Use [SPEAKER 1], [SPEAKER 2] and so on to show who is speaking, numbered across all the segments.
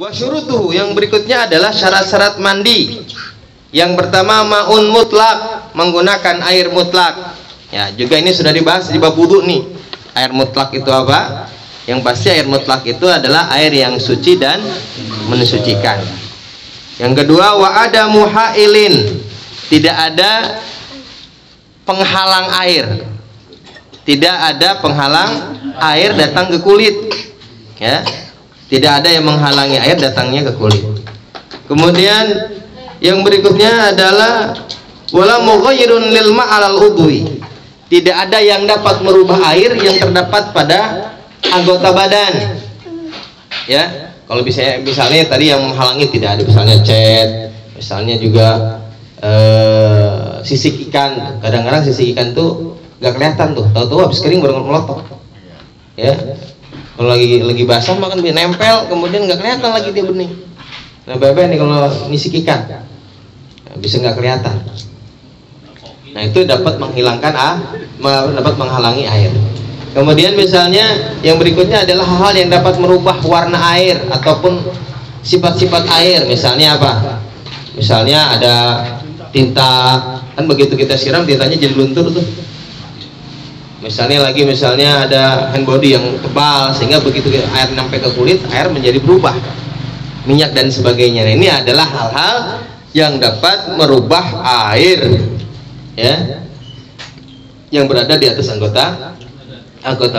[SPEAKER 1] Wa syurutuhu, yang berikutnya adalah syarat-syarat mandi. Yang pertama ma'un mutlak, menggunakan air mutlak. Ya, juga ini sudah dibahas di bab wudu nih. Air mutlak itu apa? Yang pasti air mutlak itu adalah air yang suci dan mensucikan. Yang kedua wa ada muhailin, tidak ada penghalang air. Tidak ada penghalang air datang ke kulit. Ya. Tidak ada yang menghalangi air datangnya ke kulit. Kemudian yang berikutnya adalah wala mughayyirun lil ma'al udwi. Tidak ada yang dapat merubah air yang terdapat pada anggota badan. Ya, kalau misalnya tadi yang menghalangi tidak ada, misalnya cat, misalnya juga sisik ikan. Kadang-kadang sisik ikan tuh nggak kelihatan tuh, tahu-tahu habis kering baru melotok. Ya. Kalau lagi basah makan dia nempel, kemudian nggak kelihatan lagi dia bening. Nah, bebe nih kalau nisik ikan, bisa nggak kelihatan. Nah, itu dapat menghilangkan dapat menghalangi air. Kemudian misalnya yang berikutnya adalah hal-hal yang dapat merubah warna air ataupun sifat-sifat air. Misalnya apa? Misalnya ada tinta, kan begitu kita siram tintanya jadi luntur tuh. Misalnya ada hand body yang tebal sehingga begitu air sampai ke kulit, air menjadi berubah, minyak dan sebagainya. Nah, ini adalah hal-hal yang dapat merubah air, ya, yang berada di atas anggota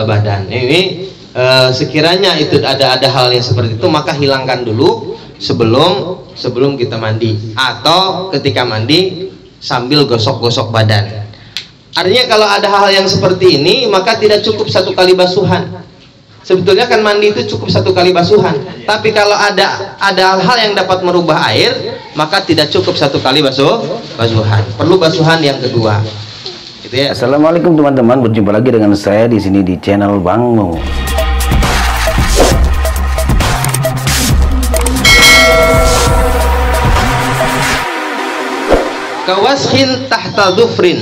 [SPEAKER 1] badan. Ini sekiranya itu ada hal yang seperti itu, maka hilangkan dulu sebelum kita mandi, atau ketika mandi sambil gosok-gosok badan. Artinya kalau ada hal yang seperti ini, maka tidak cukup satu kali basuhan. Sebetulnya kan mandi itu cukup satu kali basuhan. Tapi kalau ada hal yang dapat merubah air, maka tidak cukup satu kali basuhan. Perlu basuhan yang kedua. Gitu ya.
[SPEAKER 2] Assalamualaikum teman-teman, berjumpa lagi dengan saya di sini di channel Bang Mo.
[SPEAKER 1] Kawashin tahta dhufrin,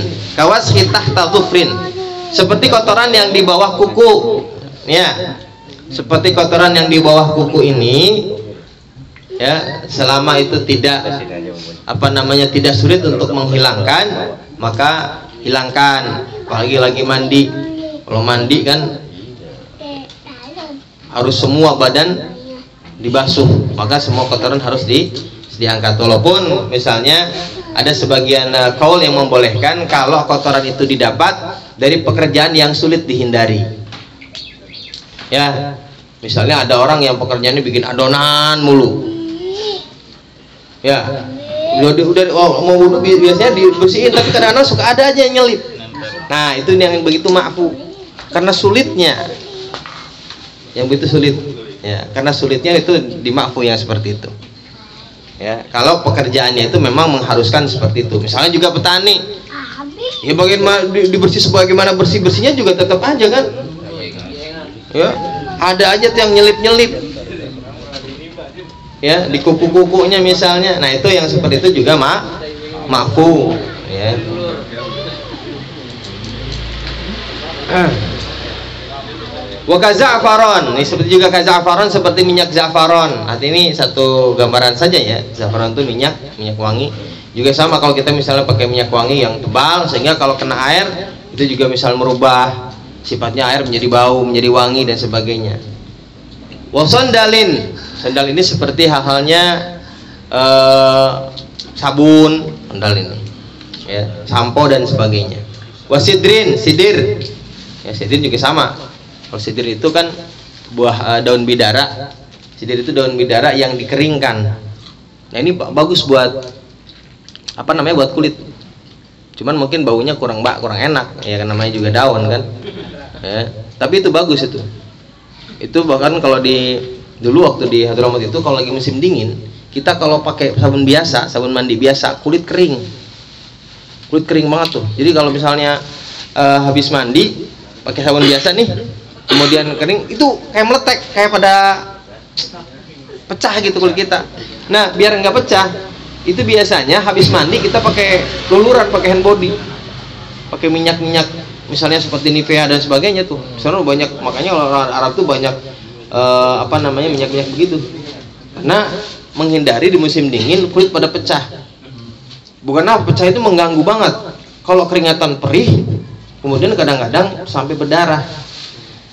[SPEAKER 1] seperti kotoran yang di bawah kuku, ya, seperti kotoran yang di bawah kuku ini, ya, selama itu tidak tidak sulit untuk menghilangkan, maka hilangkan. Apalagi lagi mandi, kalau mandi kan harus semua badan dibasuh, maka semua kotoran harus diangkat. Walaupun misalnya ada sebagian kaul yang membolehkan kalau kotoran itu didapat dari pekerjaan yang sulit dihindari. Ya, misalnya ada orang yang pekerjaannya bikin adonan mulu. Ya, mau wudhu biasanya dibersihin, tapi kadang-kadang suka ada aja yang nyelip. Nah, itu yang begitu maafu, karena sulitnya, yang begitu sulit. Ya, karena sulitnya itu dimaafu yang seperti itu. Ya, kalau pekerjaannya itu memang mengharuskan seperti itu. Misalnya juga petani, ya bagaimana dibersih, sebagaimana bersihnya juga tetap aja kan. Ya, ada aja tuh yang nyelip-nyelip. Ya, di kuku-kukunya misalnya. Nah, itu yang seperti itu juga maafu. Ya. Wa kaza'faron, ini seperti juga kaza'faron, seperti minyak za'faron. Artinya ini satu gambaran saja ya. Za'faron itu minyak wangi. Juga sama kalau kita misalnya pakai minyak wangi yang tebal, sehingga kalau kena air itu juga misal merubah sifatnya air menjadi bau, menjadi wangi dan sebagainya. Wa sandalin, sandal ini seperti halnya sabun, sandal ini, ya, sampo dan sebagainya. Wa sidrin, sidir, ya, sidir juga sama. Kalau sidir itu kan buah daun bidara. Sidir itu daun bidara yang dikeringkan. Nah, ini bagus buat buat kulit. Cuman mungkin baunya kurang enak, ya kan, namanya juga daun kan. Ya, tapi itu bagus itu. Itu bahkan kalau dulu waktu di Hadramaut itu kalau lagi musim dingin, kita kalau pakai sabun biasa, sabun mandi biasa, kulit kering banget tuh. Jadi kalau misalnya habis mandi pakai sabun biasa nih, kemudian kering, itu kayak meletek, kayak pada pecah gitu kulit kita. Nah, biar nggak pecah, itu biasanya habis mandi kita pakai luluran, pakai hand body, pakai minyak misalnya seperti Nivea dan sebagainya tuh. Sekarang banyak, makanya orang Arab tuh banyak minyak begitu. Karena menghindari di musim dingin kulit pada pecah. Bukan apa, pecah itu mengganggu banget. Kalau keringatan perih, kemudian kadang-kadang sampai berdarah.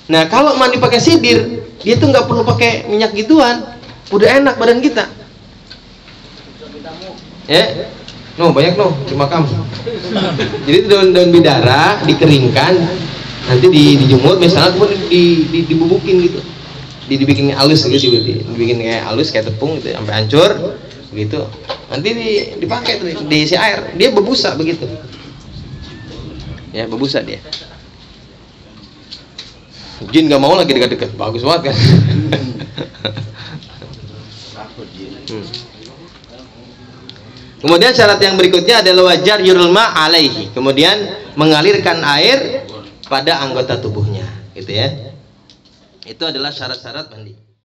[SPEAKER 1] Nah kalau mandi pakai sidir, dia tuh nggak perlu pakai minyak gituan, udah enak badan kita. Ya, no banyak no di makam. Jadi daun-daun bidara dikeringkan, nanti dijemur misalnya, kemudian dibubukin gitu. Dibikin halus gitu, dibikin kayak halus kayak tepung gitu sampai hancur begitu. Nanti dipakai tuh, diisi air, dia berbusa begitu. Ya, berbusa dia. Jin nggak mau lagi dekat-dekat, bagus banget kan. Kemudian syarat yang berikutnya adalah wajar yurulma alaihi, kemudian mengalirkan air pada anggota tubuhnya, gitu ya. Itu adalah syarat-syarat mandi.